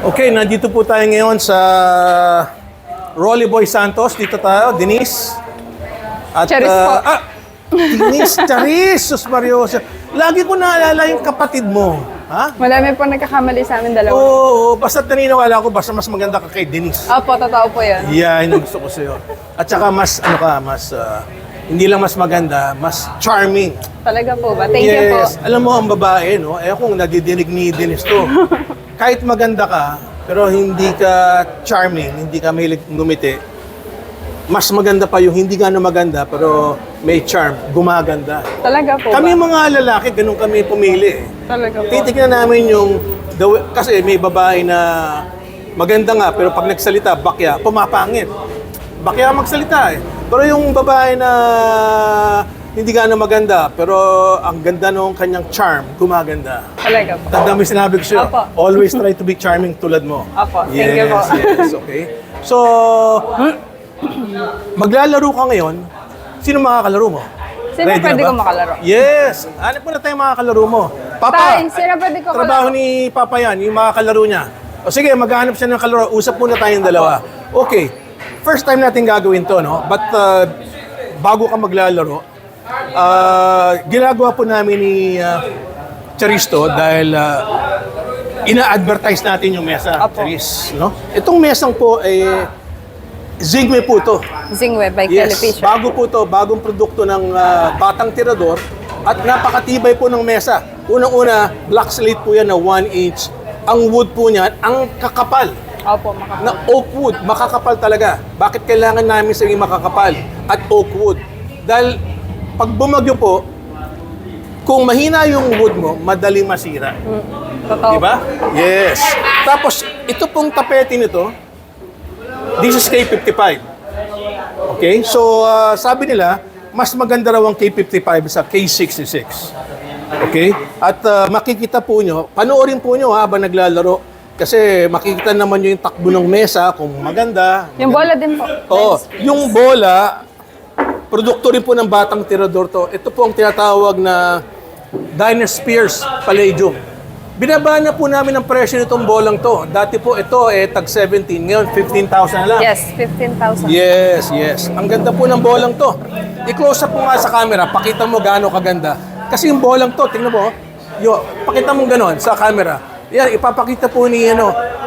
Okay, nandito po tayo ngayon sa Rolly Boy Santos. Dito tayo, Denise. At, Charis po. Denise, Charis, Sus Mario. Lagi ko naalala yung kapatid mo. Ha? Marami po nagkakamali sa amin dalawa. Oo, basta naniniwala ko, basta mas maganda ka kay Denise. Opo, totoo po yun. Yeah, yun ang gusto ko sa'yo. At saka mas, hindi lang mas maganda, mas charming. Talaga po ba? Thank you po. Yes, alam mo ang babae, no? Eh kung nadidinig ni Denise to, kahit maganda ka, pero hindi ka charming, hindi ka mahilig ngumiti, mas maganda pa yung hindi gano'ng maganda, pero may charm, gumaganda. Talaga po Kami ba? mga lalaki, ganun kami pumili. Talaga po. Titignan namin yung, kasi may babae na maganda nga, pero pag nagsalita, bakya, pumapangit. Bakya magsalita eh. Pero yung babae na hindi gano'ng maganda, pero ang ganda nung kanyang charm, gumaganda. Talaga po. Tanda mo yung sinabi ko sa'yo, Opo. always try to be charming tulad mo. Opo, thank you po. Yes, okay. So, maglalaro ka ngayon, sino makakalaro mo? Sino Ready na pwede ba? ko makalaro? Yes! Hanap mo na tayo makakalaro mo. Papa, Tay, sino pwede ko trabaho kalaro? ni Papa yan, yung makakalaro niya. O sige, maghanap siya ng kalaro. Usap muna tayong dalawa. Okay, first time natin gagawin to, no? But bago ka maglalaro, ginagawa po namin ni Charisto dahil ina-advertise natin yung mesa, Apo. Charis, no? Itong mesang po ay Zingwe po to. Zingwe by Yes, Kelly Fisher. bago po to, bagong produkto ng Batang Tirador at napakatibay po ng mesa. Unang-una, black slate po yan na 1 inch. Ang wood po niyan, ang kakapal Opo, makakapal. na oak wood, makakapal talaga. Bakit kailangan namin sa makakapal at oak wood? Dahil pag bumagyo po, kung mahina yung wood mo, madaling masira. Totoo. Diba? Yes. Tapos, ito pong tapete nito, this is K55. Okay? So, sabi nila, mas maganda raw ang K55 sa K66. Okay? At makikita po nyo, panoorin po nyo habang naglalaro. Kasi makikita naman nyo yung takbo ng mesa kung maganda. Yung bola din po. Oo. Yung bola, produkto rin po ng Batang Tirador to. Ito po ang tinatawag na Dynaspheres Palladium. Binaba na po namin ang presyo nitong bolang to. Dati po ito tag 17, ngayon 15,000 na lang. Yes, 15,000. Yes, yes. Ang ganda po ng bolang to. I-close up po nga sa camera, pakita mo gaano kaganda. Kasi yung bolang to, tingnan mo, pakita mo ganon sa camera. Yan, ipapakita po ni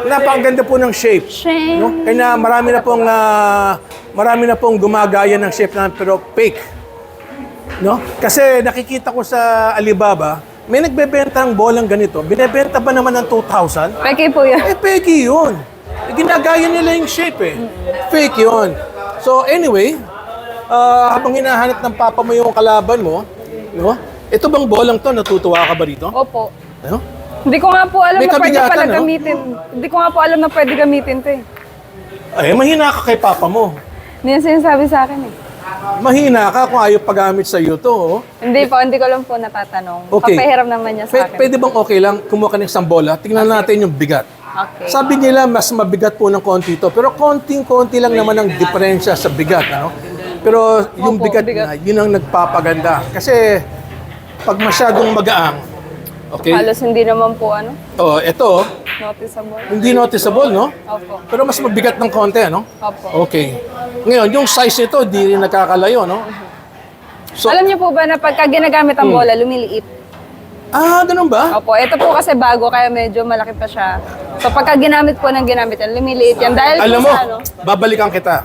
napakaganda po ng shape. Shame. No? Kaya marami na pong gumagaya ng shape namin pero fake. No? Kasi nakikita ko sa Alibaba, may nagbebenta ng bolang ganito. Binebenta ba naman ng 2,000? Peke po yan. Peke yun. Ginagaya nila yung shape Fake yun. So anyway, habang hinahanap ng papa mo yung kalaban mo, no? Ito bang bolang to, natutuwa ka ba rito? Opo. Ano? Hindi ko nga po alam May na pwede kabigatan, pala no? gamitin. Hindi ko nga po alam na pwede gamitin to eh. Ay, mahina ka kay papa mo. Hindi yan sinasabi sa akin eh. Mahina ka kung ayaw paggamit sa iyo to. Hindi ko lang po natatanong. Okay. Papahiram naman niya sa akin. Pwede bang okay lang kumuha ka ng isang bola? Tingnan natin yung bigat. Okay. Sabi nila mas mabigat po ng konti ito. Pero konting-konti lang naman ang diferensya sa bigat. Ano? Pero yung Opo, bigat, bigat. na, yun ang nagpapaganda. Kasi pag masyadong magaang, okay? Halos hindi naman po Ito, noticeable. hindi noticeable, no? Opo. Pero mas mabigat ng konti, no? Opo. Okay. Ngayon, yung size nito, di rin nakakalayo, no? So, Alam niyo po ba na pagka ginagamit ang bola, lumiliit? ganun ba? Opo, ito po kasi bago kaya medyo malaki pa siya. So pagka ginamit po ng ginamit yan, lumiliit yan. Dahil Alam po mo, sa babalikan kita.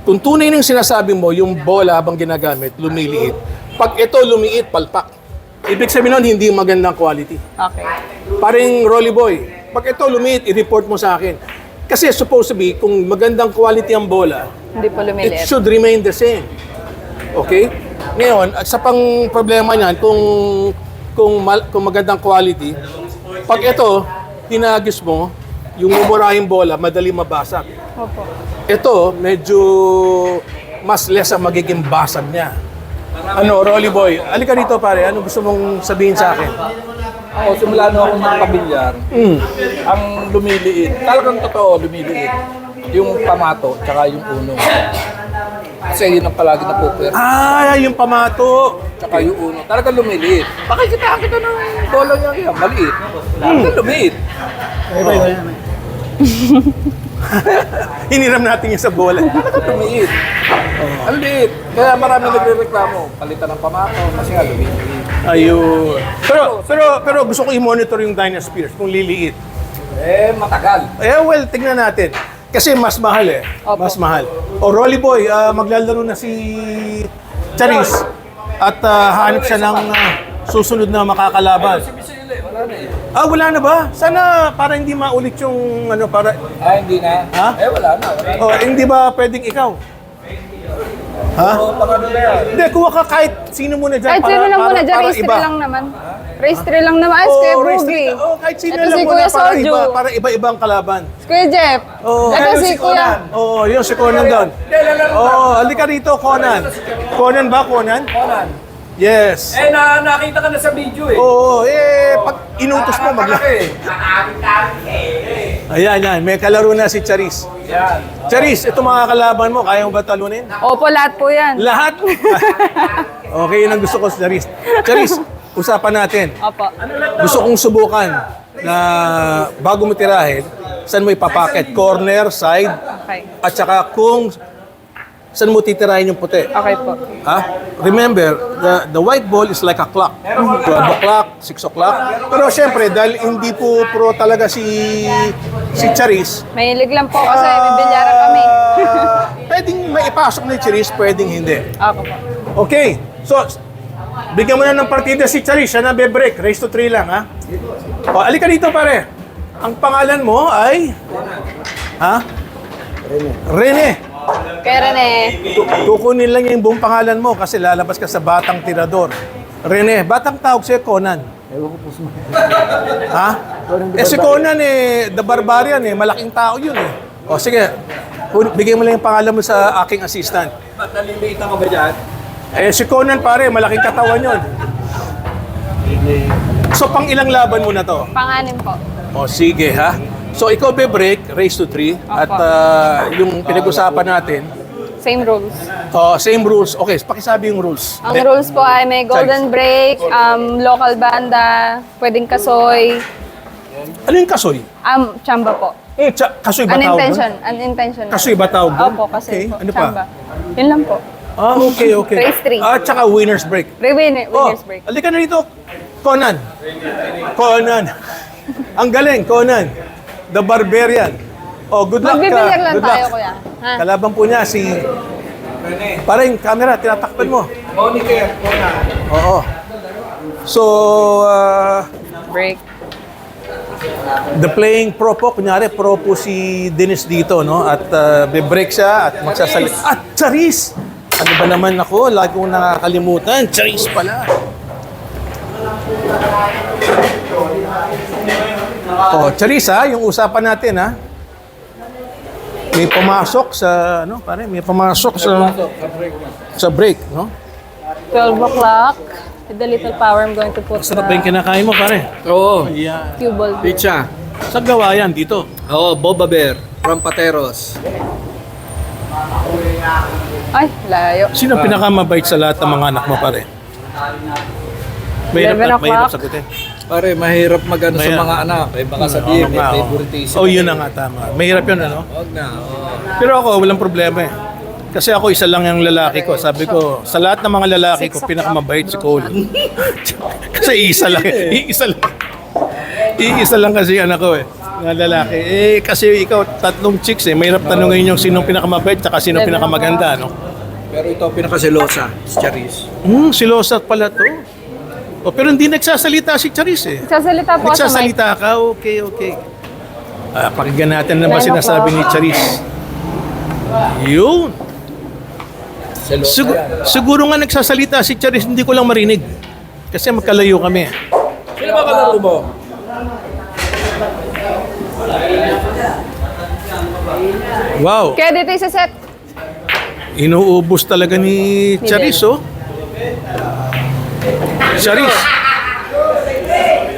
Kung tunay ng sinasabi mo, yung bola habang ginagamit, lumiliit. Pag ito lumiit, palpak. Ibig sabihin nun, hindi magandang quality. Okay. Paring Rolly Boy, pag ito lumiit, i-report mo sa akin. Kasi supposed to be, kung magandang quality ang bola, Hindi po it lumiliit. should remain the same. Okay? Ngayon, at sa pang problema niyan, kung magandang quality, pag ito, tinagis mo, yung mumurahing bola, madali mabasag. Opo. Ito, medyo mas less ang magiging basag niya. Ano, Rolly Boy, alika dito pare, ano gusto mong sabihin sa akin? Ako, simula nung ako magpabilyar, ang lumiliit, talagang totoo lumiliit, yung pamato, tsaka yung uno. Kasi yun ang palagi na poker, Yung pamato. tsaka yung uno. Talagang lumiliit. Pakikitaan kita ng bola niya yan, maliit. Talagang lumiit. Hiniram natin yung sa bola. Lumiit. Ang liit. Kaya marami nagre-reklamo. Palitan ng pamato kasi nga lumiit. Ayun. Pero gusto ko i-monitor yung Dynaspheres kung liliit. Matagal. Well, tignan natin. Kasi mas mahal eh. Opo. Mas mahal. O Rolly Boy, maglalaro na si Charis. At hanap siya ng susunod na makakalaban. Si Bisile, wala na eh. Wala na ba? Sana para hindi maulit yung para... Hindi na. Ha? Wala na. hindi ba pwedeng ikaw? Ha? Pag ano na yan. Hindi, kuha ka kahit sino muna dyan. Kahit sino lang muna dyan, race 3 lang naman. Race 3 lang naman. Ay, si Kuya race Boogie. three. Kahit sino Ito lang si muna Kuya para, Soju. para iba-ibang kalaban. Si Kuya Jeff. Ito si Kuya. Yun si Conan doon. Halika rito, Conan. Conan ba, Conan? Conan. Yes. Nakita ka na sa video eh. Pag inutos mo, Malaki. Ayan. May kalaro na si Charis. Yan. Charis, ito mga kalaban mo, kaya mo ba talunin? Opo, lahat po yan. Lahat? Okay, yun ang gusto ko, Charis. Charis, usapan natin. Opo. Gusto kong subukan na bago mo tirahin, saan mo ipapakit? Corner, side, Okay. at saka kung saan mo titirahin yung puti. Okay po. Remember, the white ball is like a clock. 12 o'clock, 6 o'clock. Pero syempre, dahil hindi po pro talaga si Charis, Mahilig lang po kasi may bilyaran kami. pwedeng maipasok ni Charis, pwedeng hindi. Ako po. Okay, so bigyan mo na ng partida si Charis, siya na be-break. Race to 3 lang, ha? Alika dito, pare. Ang pangalan mo ay... Rene. Kaya Rene, Kukunin lang yung buong pangalan mo kasi lalabas ka sa Batang Tirador. Rene, batang tawag sa'yo, Conan. Ewan ko po sa Ha? Si Conan the Barbarian malaking tao yun O sige, bigyan mo lang yung pangalan mo sa aking assistant. Ba't nalilitan ka ba dyan? Si Conan pare, malaking katawan yun. So pang ilang laban mo na to? panganim po. O sige ha. So ikaw be-break, race to 3. At yung pinag-usapan natin, Same rules. same rules. Okay, pakisabi yung rules. Ang rules po ay may golden break, local banda, pwedeng kasoy, Ano yung kasoy? chamba po. Kasoy ba tawag doon? Unintentional. Kasoy ba tawag doon? Opo, kasi Okay, po, ano pa? chamba. Yun lang po. Okay. Race 3. At saka winner's break. Winners break. Halika na dito. Conan. Ang galing, Conan. The Barbarian. Good luck. Magbibilyar lang Good tayo, luck. kuya. Ha? Kalaban po niya si... Parang camera, tinatakpan mo. Monique, Conan. Oo. So, Break. the playing pro po, kunyari pro po si Dennis dito, no? At be-break siya at magsasalita. At Charis! Ano ba naman ako? Lagi kong nakakalimutan. Charis pala. Charis yung usapan natin May pumasok sa may pumasok sa break, no? 12 o'clock. With the little power, I'm going to put Sarap ba yung kinakain mo, pare? Oo. cue ball. Pizza. Sa gawa yan dito. Oo, Boba Bear. From Pateros. Ay, layo. Sino pinakamabait sa lahat ng mga anak mo, pare? 11 mahirap o'clock. sagutin. Pare, mahirap magano sa Mahirap. mga anak. Baka sabihin, may nga, favoritism. yun na nga, tama. Mahirap yun, ano? Huwag na, oo. Pero ako, walang problema Kasi ako, isa lang yung lalaki ko. Sabi ko, sa lahat ng mga lalaki ko, pinakamabait si Cole. Kasi isa lang. Iisa lang kasi anak ko Mga lalaki. Kasi ikaw, tatlong chicks Mahirap tanungin yung sinong pinakamabait tsaka sinong pinakamaganda, no? Pero ito, pinakaselosa, si Charis. Silosa pala to. Pero hindi nagsasalita si Charis Nagsasalita po sa mic. Nagsasalita ka? Okay. Pakinggan natin na ba 11 sinasabi ni Charis. Yun. Selosa yan. Siguro nga nagsasalita si Charis, hindi ko lang marinig. Kasi magkalayo kami. Sino ba kalaro mo? Wow. Kaya dito yung set. Inuubos talaga ni Charis, Charis.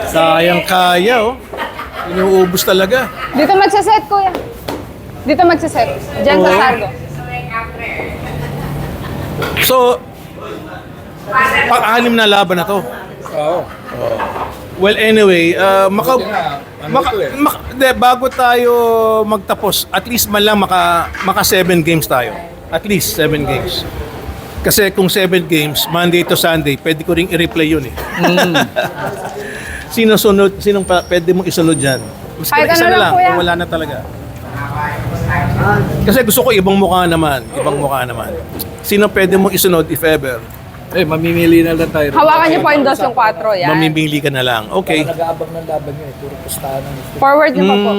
Kayang-kaya, Inuubos talaga. Dito magsaset, kuya. Dito magsaset. Diyan sa cargo. So, pang-anim na laban na to. Oo. Well, anyway, Bago tayo magtapos, at least man lang maka 7 games tayo. At least 7 games. Kasi kung 7 games, Monday to Sunday, pwede ko ring i-replay yun eh. Sinong pwede mong isunod dyan? Mas Kahit isa ano na lang, lang, kuya. kung wala na talaga. Kasi gusto ko ibang mukha naman. Sino pwede mong isunod if ever? Mamimili na lang tayo. Hawakan niyo po yung 2 yung 4, yan. Mamimili ka na lang. Okay. Nag-aabang ng laban niya Puro pustahan ng gusto. Forward niyo pa po.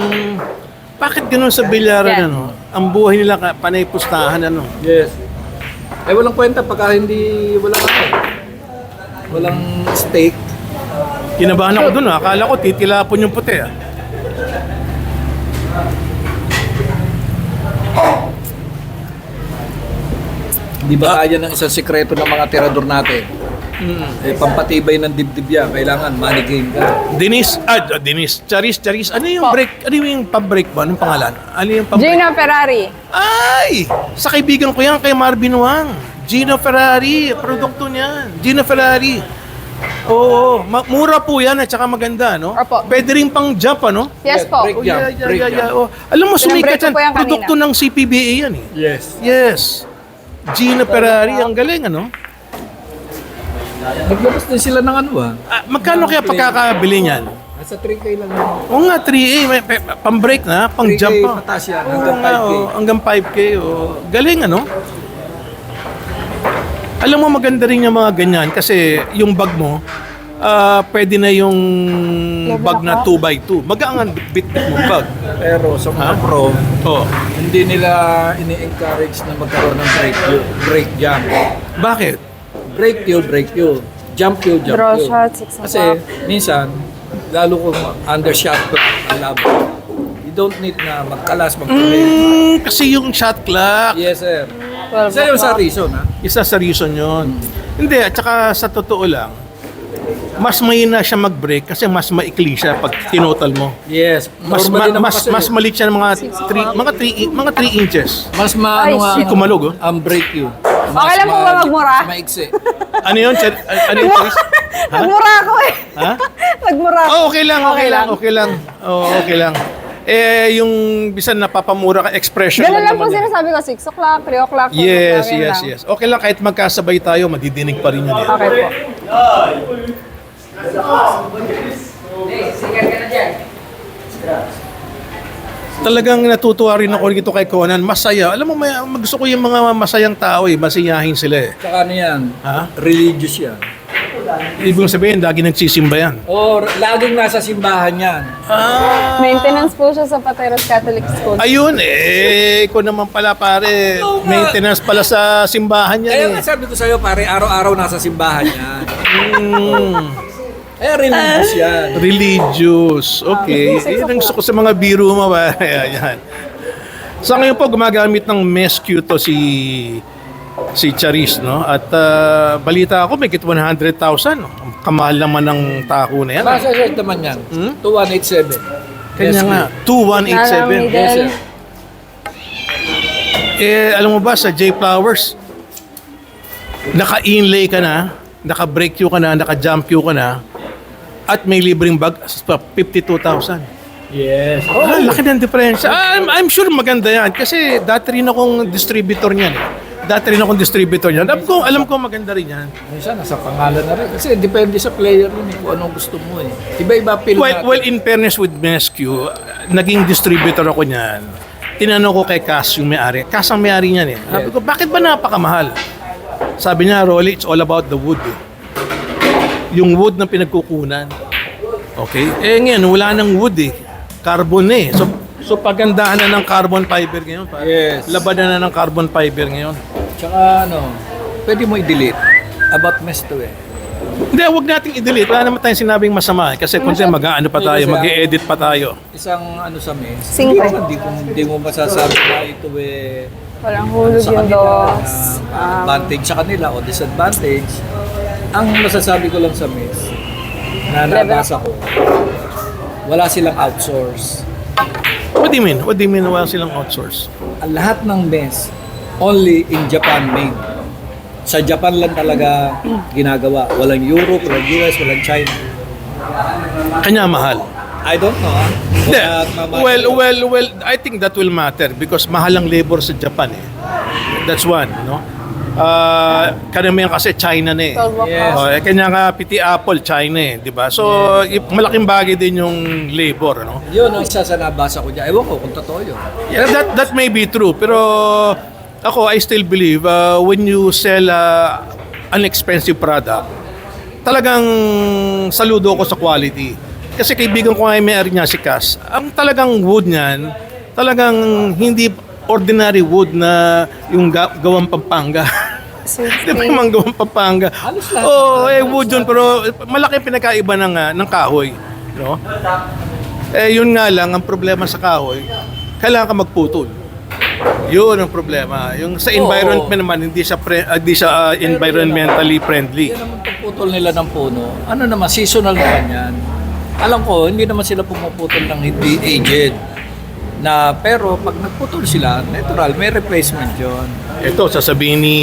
Bakit ganun sa bilyaran, Yan. ano? Ang buhay nila panay pustahan, ano? Yes. Walang kwenta pagka hindi, walang steak. Kinabahan ako dun, akala ko titilapon yung puti, ah. Di ba kaya ng isang sikreto ng mga tirador natin? Pampatibay ng dibdib yan. Kailangan money game ka. Denise. Charis. Ano yung Po. break? Ano yung pang-break ba? Anong pangalan? Ano yung pang-break? Gina Ferrari. Ay! Sa kaibigan ko yan, kay Marvin Wang. Gino Ferrari, produkto niyan. Gino Ferrari. Oo, mura po yan at saka maganda, no? Opo. Pwede rin pang jump, ano? Yes po. Break jump. Break jump. Oh. Alam mo, sumikat Pinag-break ko yan. po yan kanina. Produkto ng CPBA yan, eh. Yes. Yes. Gino Ferrari, ang galing, ano? Naglabas din sila ng ano Magkano kaya pagkakabili niyan? Nasa 3K lang yun. Oo nga, 3A, pang-break na, pang-jump 3K pa. mataas yan. Oo Hanggang nga, 5K. hanggang 5K. Oh. Galing, ano? Alam mo, maganda rin yung mga ganyan kasi yung bag mo, pwede na yung bag na 2x2. Magaan ang bit-bit mong bag. Pero sa mga pro, Oh. hindi nila ini-encourage na magkaroon ng break jump. Bakit? Break you. Jump you. Draw shot, 6 Kasi minsan, lalo kung undershot pa ang laban, you don't need na magkalas, magtuloy. Kasi yung shot clock, Yes, sir. 12 Isa yun sa o'clock. reason, ha? isa sa reason yun. Hindi, at saka sa totoo lang, mas mahina siya mag-break kasi mas maikli siya pag tinotal mo. Yes. Mas Normally naman kasi, mas maliit siya ng mga 3 inches. mas Ay, maano nga shit. Kumalog, oh. ang break you. Okay lang po ba magmura? Maiksi. Ano yun? Ano yun, Chris? Nagmura ako eh. Ha? Nagmura ako. Oh, okay lang. Oh, okay lang. Yung bisan napapamura ka expression Ganun lang po naman yan. sinasabi ko, 6 o'clock, 3 o'clock. 4 Yes. o'clock, yan lang. Okay lang kahit magkasabay tayo, madidinig pa rin yun. Eh. Okay po. Talagang natutuwa rin ako dito kay Conan. Masaya. Alam mo, gusto ko yung mga masayang tao eh. Masiyahin sila eh. Tsaka ano yan? Ha? Religious yan. Ibig sabihin, lagi nagsisimba yan. Or laging nasa simbahan yan. Maintenance po siya sa Pateros Catholic School. Ayun ikaw naman pala pare. Maintenance pala sa simbahan yan Kaya eh. nga sabi ko sa'yo, pare, araw-araw nasa simbahan yan. Religious yan. Religious. Okay. Yan ang gusto ko sa mga biro mo ba? Yan. Sa ngayon po, gumagamit ng MESQ to si Charis, no? At balita ako, may 100,000. Ang kamahal naman ng tako na yan. Nasa shirt naman yan. 2187. Kanya nga, 2187. Middle. Yes, sir. Alam mo ba, sa J Flowers, naka-inlay ka na, naka-break you ka na, naka-jump you ka na, at may libreng bag, 52,000. Yes. Laki ng diferensya. I'm sure maganda yan. Kasi dati rin akong distributor niyan. Alam ko maganda rin yan. Minsan, nasa pangalan na rin. Kasi depende sa player rin kung anong gusto mo eh. Iba-iba feel natin. Well, in fairness with MESQ, naging distributor ako niyan. Tinanong ko kay Cass yung may-ari. Cass ang may-ari niyan eh. Sabi ko, bakit ba napakamahal? Sabi niya, Rolly, it's all about the wood. Yung wood na pinagkukunan. Okay? Ngayon, wala nang wood eh. Carbon eh. So pagandahan na ng carbon fiber ngayon. Yes. Labanan na ng carbon fiber ngayon. Tsaka pwede mo i-delete. About mess to eh. Hindi, huwag nating i-delete. Wala naman tayong sinabing masama. Kasi kung mag-ano pa tayo, mag-i-edit pa tayo. Isang sa mess. Singko. Hindi mo masasabi na ito eh Walang hulog sa yung kanila, dos. advantage sa kanila o disadvantage. Ang masasabi ko lang sa mess na nabasa ko, wala silang outsource. What do you mean? What do you mean wala silang outsource? Ang lahat ng mess only in Japan made. Sa Japan lang talaga ginagawa. Walang Europe, walang US, walang China. Kanya mahal. I don't know. Yeah. Well, I think that will matter because mahal ang labor sa Japan eh. That's one, no? Karamihan kasi China na eh. 12 o'clock. Yes. Kanya nga piti Apple, China eh, di ba? So, malaking bagay din yung labor, no? Yun ang isa sa nabasa ko dyan. Ewan ko kung totoo yun. Yeah, that may be true, pero ako, I still believe when you sell an expensive product, talagang saludo ko sa quality. Kasi kaibigan ko nga yung may-ari niya si Cass, ang talagang wood niyan, talagang hindi ordinary wood na yung gawang Pampanga. Di ba yung gawang Pampanga? Halos lahat. Wood yun, pero malaki pinakaiba ng kahoy. No? Yun nga lang, ang problema sa kahoy, kailangan ka magputol. Yun ang problema. Yung sa environment naman, hindi siya environmentally friendly. Yan naman pagputol nila ng puno. Ano naman, seasonal naman yan. Alam ko, hindi naman sila pumuputol ng hindi aged. Pero pag nagputol sila, natural, may replacement yun. Ito, sasabihin ni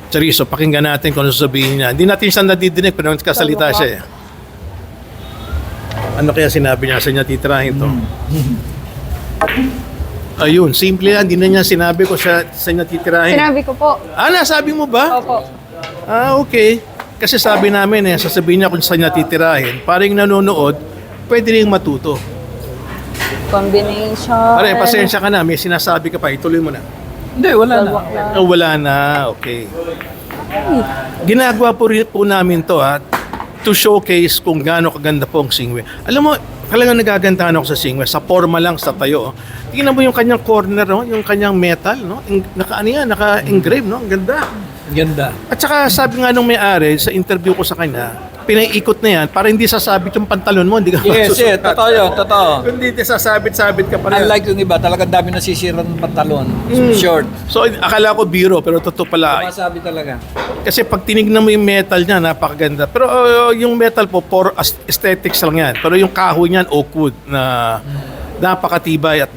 Charizo, pakinggan natin kung ano sasabihin niya. Hindi natin siya nadidinig, pero nagkasalita siya eh. Ano kaya sinabi niya sa niya titirahin to? Ayun, simple yan. Hindi na niya sinabi ko sa niya titirahin. Sinabi ko po. Nasabi mo ba? Opo. Okay. Kasi sabi namin sasabihin niya kung saan niya titirahin. Para yung nanonood, pwede rin matuto. Combination. Pare, pasensya ka na. May sinasabi ka pa. Ituloy mo na. Hindi, wala na. Wala na. Okay. Ginagawa po namin to to showcase kung gaano kaganda po ang Singwe. Alam mo, talagang nagagandahan ako sa Singwe. Sa forma lang, sa tayo. Tingnan mo yung kanyang corner, no? Yung kanyang metal, no? Naka-engrave, no? Ang ganda. Ganda. At saka sabi nga nung may-ari sa interview ko sa kanya, pinaiikot na yan para hindi sasabit yung pantalon mo, hindi ka Yes, masusukat. totoo yun, totoo. Kundi sasabit-sabit ka pa rin. Unlike yung iba, talagang dami nasisira ng pantalon. Short. So, akala ko biro, pero totoo pala. Masabi talaga. Kasi pag tinignan mo yung metal niya, napakaganda. Pero yung metal po, for aesthetics lang yan. Pero yung kahoy niyan, oak wood, na napakatibay at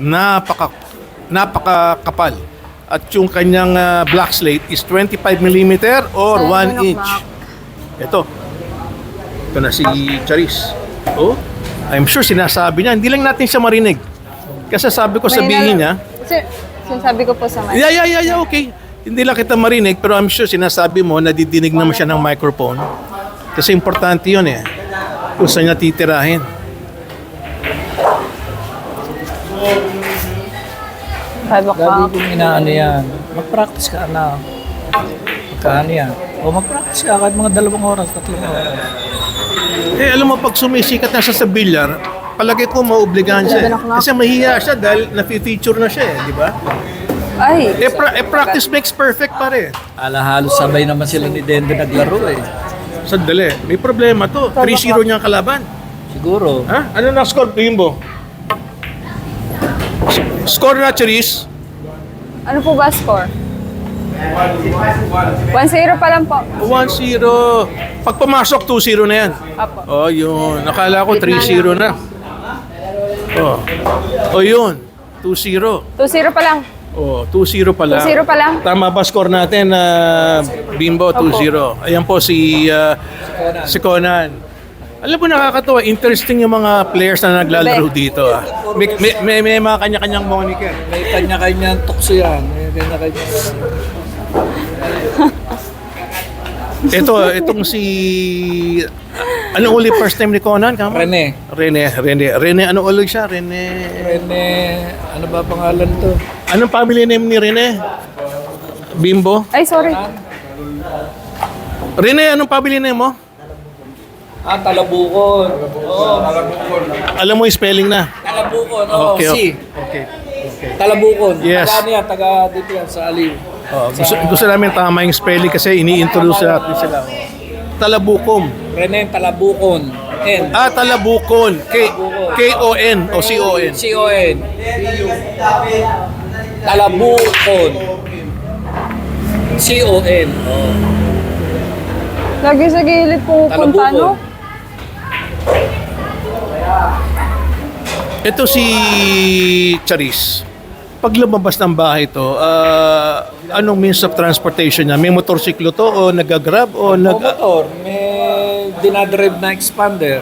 napakakapal. At yung kanyang black slate is 25mm or 1 inch. Ito na si Charis. I'm sure sinasabi niya. Hindi lang natin siya marinig. Kasi sabi ko sabihin niya. Sinasabi ko po sa mic. Yeah, okay. Hindi lang kita marinig, pero I'm sure sinasabi mo, nadidinig naman siya ng microphone. Kasi importante yun kung saan niya titirahin. Five Lagi o'clock. kong inaano yan. Mag-practice ka na. Magkaano yan. Mag-practice ka kahit mga 2 oras, 3 oras. Alam mo, pag sumisikat na siya sa bilyar, palagi ko mauobligahan siya. Kasi mahiya siya dahil nafe-feature na siya di ba? Ay. Practice makes perfect pare. Halos sabay naman sila ni Dende naglaro Sandali, may problema to. 3-0 niya ang kalaban. Siguro. Ano na score, Bimbo? Score na, Charis? Ano po ba score? 1-0 pa lang po. 1-0. Pag pumasok, 2-0 na yan. Apo. Yun. Nakala ko 3-0 na. Yun. 2-0. 2-0 pa lang. 2-0 pa lang. 2-0 pa lang. Tama ba score natin, Bimbo? 2-0. Ayan po si Conan. Alam mo, nakakatawa. Interesting yung mga players na naglalaro dito. May mga kanya-kanyang moniker. May kanya-kanyang tukso yan. May kanya-kanya. Itong si... Anong uli first name ni Conan? Rene. Ano ulit siya? Rene... Ano ba pangalan to? Anong family name ni Rene? Bimbo? Ay, sorry. Rene, anong family name mo? Talabukon. Alam mo yung spelling na? Talabukon. Okay. Talabukon. Yes. Taga dito yan sa Aliw. Gusto namin tama yung spelling kasi ini-introduce natin sila. Talabukom. Rene Talabukon. Talabukon. K-O-N o C-O-N? C-O-N. Talabukon. C-O-N. Lagi sa gilid pupunta, no? Ito si Charis. Pag lumabas ng bahay to, anong means of transportation niya? May motorsiklo to o nag-grab o Motor. May dinadrive na expander.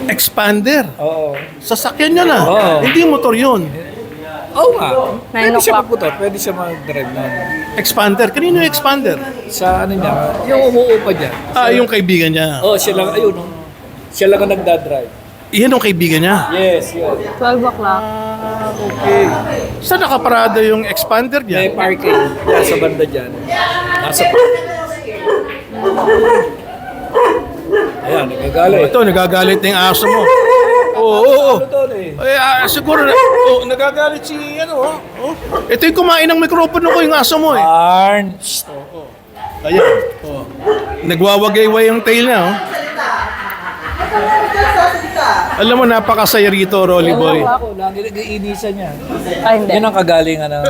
Expander. Oo. Sasakyan niya na. Oo. Hindi motor yun. Oo nga. 9 Pwede siya o'clock. magputor. Pwede siya mag-drive na. Expander. Kanino yung expander? Sa ano niya, yung umuupa dyan. Ah, yung kaibigan niya. Oo, siya lang, ayun. Oh. Siya lang ang nagdadrive. Iyan yung kaibigan niya. Yes, yun. 12 o'clock. Okay. Saan nakaparado yung expander May niya? parking. Yan sa banda dyan. Nasa Ayan, nagagalit. Ito, nagagalit na yung aso mo. Oo. Ano doon eh? Siguro, nagagalit si, Ito yung kumain ng mikropono ko, yung aso mo eh. Arn. Ayan. Oh. Nagwawagay-way yung tail niya, oh. Alam mo, napakasaya rito, Rolly Boy. Ako, lagi nag-iinisan niya. Ay, hindi. Yan ang kagalingan ng...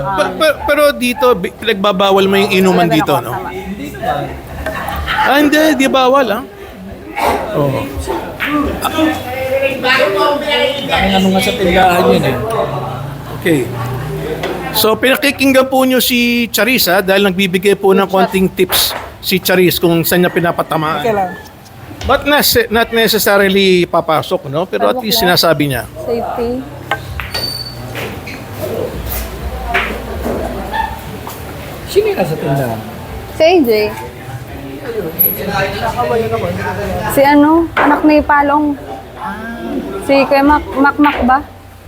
Pero dito, pinagbabawal mo yung inuman 11 dito, o'clock, no? tama. Hindi, di bawal, ah. Oo. Ang ano nga sa tindahan yun eh. Okay. So, pinakikinggan po nyo si Charis, ha? Dahil nagbibigay po ng konting tips si Charis kung saan niya pinapatamaan. Okay lang. But not necessarily papasok, no? Pero at least sinasabi niya. Safety. Sino yung nasa tindahan? Si AJ. Si ano? Anak ni Palong. Si Kuya Makmak ba?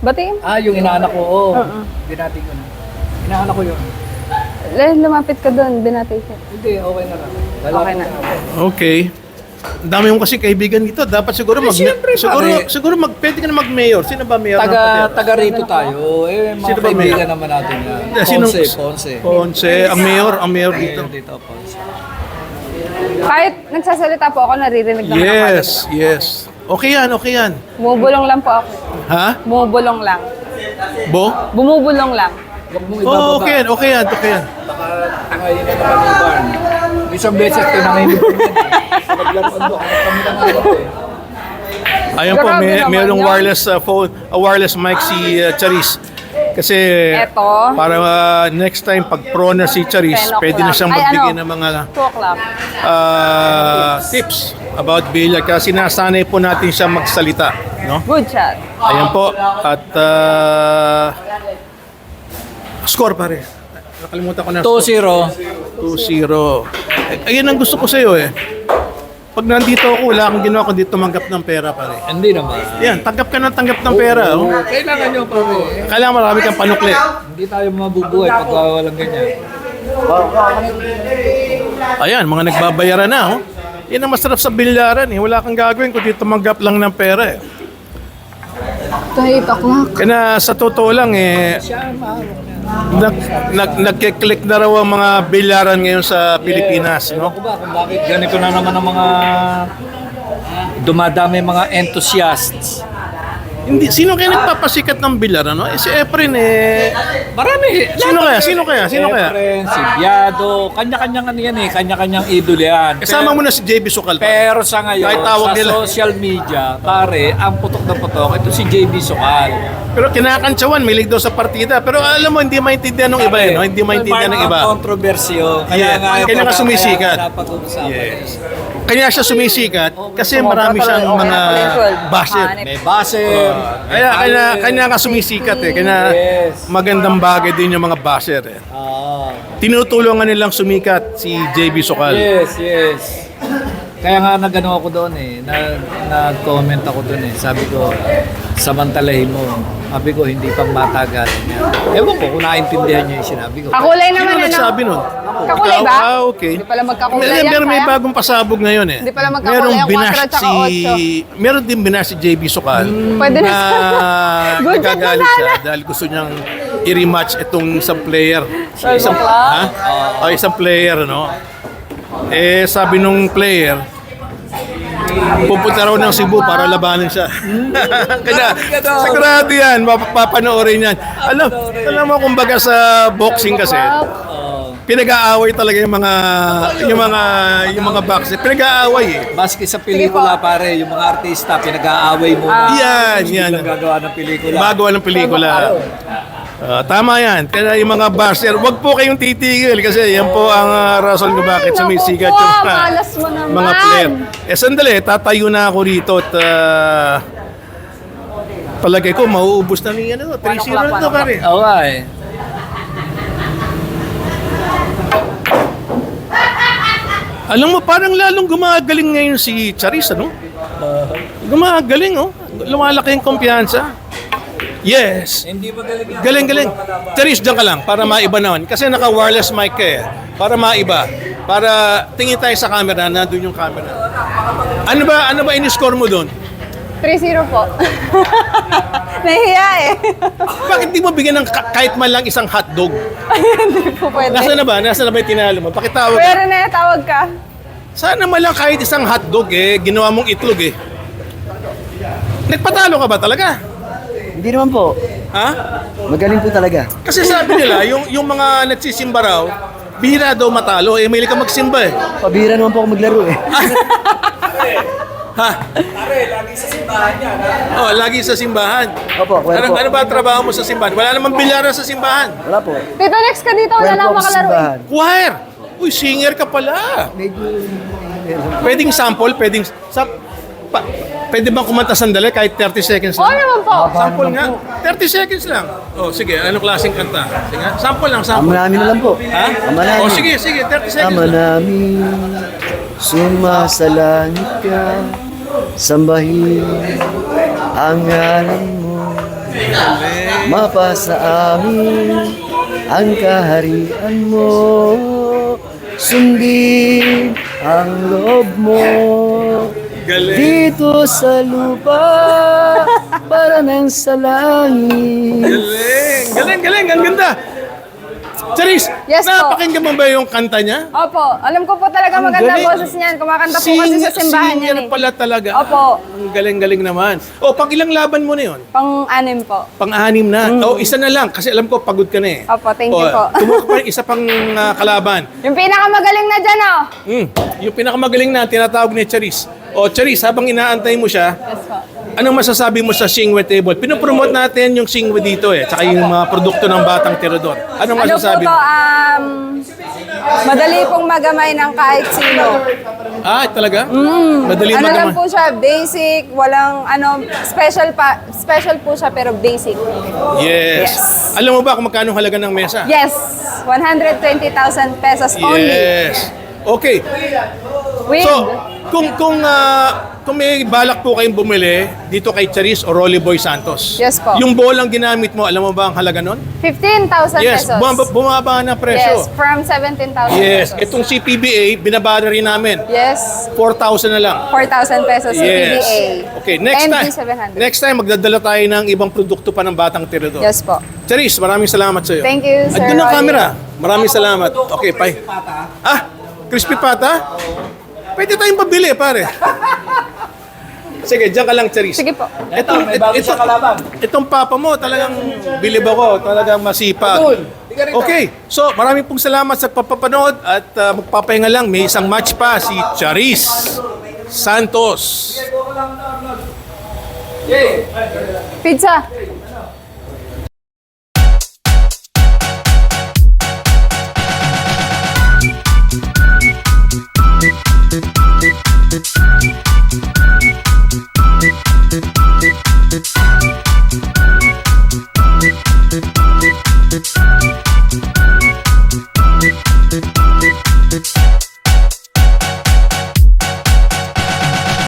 Batiin? Yung inaanak ko, oo. Oo. Binati ko na. Inaanak ko yun. Lumapit ka doon, binati siya. Hindi, okay na lang. Okay na. Okay. Ang dami mo kasi kaibigan dito. Dapat siguro siyempre, pare. siguro pwede ka na mag-mayor. Sino ba mayor ng Pater? Taga rito tayo. Mga Sino ba kaibigan naman natin yan. Ponce. Ponce. Ang mayor dito. Dito, Ponce. Kahit nagsasalita po ako, naririnig naman ako. Yes. Okay yan. Bumubulong lang po ako. Ha? Bumubulong lang. Bo? Bumubulong lang. Huwag mong ibababa. Okay yan. Baka tangayin na naman yung barn. Isang beses tinangayin yung barn. Naglaruan mo. Kami na nga ito eh. Ayun po, Grabe naman mayroong yan. wireless phone, wireless mic si Charis. Kasi Eto. para next time pag pro na si Charis, 10 o'clock. pwede na siyang Ay, magbigay ano? ng mga 2 o'clock. tips about billiard kasi nasanay po natin siya magsalita, no? Good shot. Ayan po at score pare. Nakalimutan ko na. 2-0. 2-0. Ayun ang gusto ko sa iyo eh. Pag nandito ako, wala akong ginawa kundi tumanggap ng pera pare. Hindi naman. Yan, tanggap ka ng pera. Oh. Kailangan nyo pare. Kailangan marami kang panukli. Hindi tayo mabubuhay pag walang ganyan. Ayan, mga nagbabayaran na. Oh. Yan ang masarap sa bilyaran eh. Wala kang gagawin kundi tumanggap lang ng pera eh. Ito 8 o'clock. Kaya sa totoo lang eh, nagkiklik na raw ang mga bilyaran ngayon sa Pilipinas. Ewan No? ko ba kung bakit ganito na naman ang mga dumadami mga enthusiasts. Hindi, sino kaya nagpapasikat ng bilyaran? No? Si Efren eh. Marami. Sino kaya? Efren, si Biado, kanya-kanyang ano yan eh, kanya-kanyang idol yan. Kasama mo na si JB Sukal. Pero sa ngayon, Kahit tawag sa nila. social media, pare, ang putok na putok, ito si JB Sokal. Pero kinakantsawan, milig daw sa partida. Pero alam mo, hindi maintindihan ng iba eh. No? Hindi maintindihan ng iba. Ang kontrobersyo. Yeah, kaya nga sumisikat. Napag-uusapan. Yes. Kanya siya sumisikat kasi marami siyang mga basher. May baser. Kanya nga sumisikat eh. Kanya Yes. magandang bagay din yung mga basher eh. Tinutulungan nilang sumikat si JB Sokal. Yes. Kaya nga nagano ako doon eh, nag-comment ako doon eh. Sabi ko, samantalahin mo. Sabi ko, hindi pang matagal. Ewan ko kung naintindihan niya yung sinabi ko. Kakulay Sino naman yan. nagsabi nun? Kakulay ba? Okay. Hindi pala magkakulay yan. Pero may kaya? bagong pasabog ngayon eh. Hindi pala magkakulay ang 4 tsaka 8. Meron din binash si JB Sokal. Pwede na. Good job nagagalit na siya dahil gusto niyang i-rematch itong isang player. 12 o'clock? Isang player, no? Eh, sabi nung player, pupunta raw ng Cebu para labanan siya. Kaya, sigurado yan, papanoorin yan. Alam mo, kumbaga sa boxing kasi, pinag-aaway talaga yung mga boxer. Pinag-aaway eh. Maski sa pelikula pare, yung mga artista pinag-aaway muna. Yan. Hindi lang gagawa ng pelikula. Magawa ng pelikula. Tama yan. Kaya yung mga basher, wag po kayong titigil kasi yan po ang rason kung bakit Ay, sumisikat naku po, yung malas mo naman. mga player. Sandali, tatayo na ako rito at palagay ko, mauubos na ni 3-0 na to, pare. Oo nga eh. Alam mo, parang lalong gumagaling ngayon si Charis, ano? Gumagaling, oh. Lumalaki yung kumpiyansa. Yes. Hindi ba galing yan? Galing. Charis, dyan ka lang para maiba naman. Kasi naka-wireless mic ka eh. Para maiba. Para tingin tayo sa camera, nandun yung camera. Ano ba in-score mo doon? 3-0 po. Nahiya eh. Bakit di mo bigyan ng kahit man lang isang hotdog? Hindi po pwede. Nasaan na ba yung tinalo mo? Pakitawag ka. Pero na, tawag ka. Sana man lang kahit isang hotdog eh, ginawa mong itlog eh. Nagpatalo ka ba talaga? Hindi naman po. Ha? Magaling po talaga. Kasi sabi nila, yung mga nagsisimba raw, bihira daw matalo. Eh, may ka magsimba eh. Pabira naman po ako maglaro eh. Ha? Oh, lagi sa simbahan. Opo, kwento po. Ano ba trabaho mo sa simbahan? Wala namang bilyaran sa simbahan. Wala po. Tito, next ka dito. Wala lang Kwento ako sa makalaro. simbahan. Choir! Uy, singer ka pala. Medyo... Pwedeng sample, pwede bang kumanta sandali kahit 30 seconds Oo lang? naman po. Sample nga. 30 seconds lang. Oh, sige. Anong klaseng kanta? Sige. Sample lang, sample. Ama namin na lang po. Ha? Ama namin. Oh, sige, 30 seconds Ama lang. namin, sumasalangit ka, sambahin ang ngalan mo. Mapasa amin ang kaharian mo. Sundin ang loob mo. Galing. Dito sa lupa, para nang sa langit. Galing. Ang ganda. Charis, Yes po. napakinggan mo ba yung kanta niya? Opo. Alam ko po talaga maganda galing. boses niyan. Kumakanta po kasi sa simbahan niyan Singer eh. pala talaga. Opo. Ang galing naman. Oh, pag ilang laban mo na yun? Pang-anim po. Pang-anim na. Oh, isa na lang kasi alam ko pagod ka na eh. Opo, thank you po. Kumuha pa rin isa pang kalaban. Yung pinakamagaling na dyan oh. Yung pinakamagaling na tinatawag ni Charis. O Charis, habang inaantay mo siya, Yes po. anong masasabi mo sa Singwe Table? Pinopromote natin yung Singwe dito eh, tsaka yung mga produkto ng Batang Tirador. Anong Ano po masasabi to? mo? Madali pong magamay ng kahit sino. Talaga? Madali Ano lang magaman. po siya, basic, walang special po siya pero basic. Yes. Yes. Alam mo ba kung magkano halaga ng mesa? Yes, 120,000 pesos only. Yes. Okay. With So, kung may balak po kayong bumili dito kay Charis o Rolly Boy Santos. Yes po. Yung bolang ginamit mo, alam mo ba ang halaga nun? 15,000 Yes, pesos. bumaba na presyo. Yes, from 17,000 Yes, pesos. itong CPBA, binabara rin namin. Yes, 4,000 na lang. 4,000 pesos sa Yes. PBA. Okay, next time. MD700. Next time, magdadala tayo ng ibang produkto pa ng Batang Tirador. Yes po. Charis, maraming salamat sa iyo. Thank you, Sir Andun ang Rolly. camera. Maraming salamat. Okay, bye. Crispy pata? Pwede tayong pabili, pare. Sige, diyan ka lang, Charis. Sige po. Itong papa mo, talagang bilib ako. Talagang masipag. Okay, so maraming pong salamat sa papapanood at magpapahinga lang. May isang match pa, si Charis Santos. Pizza.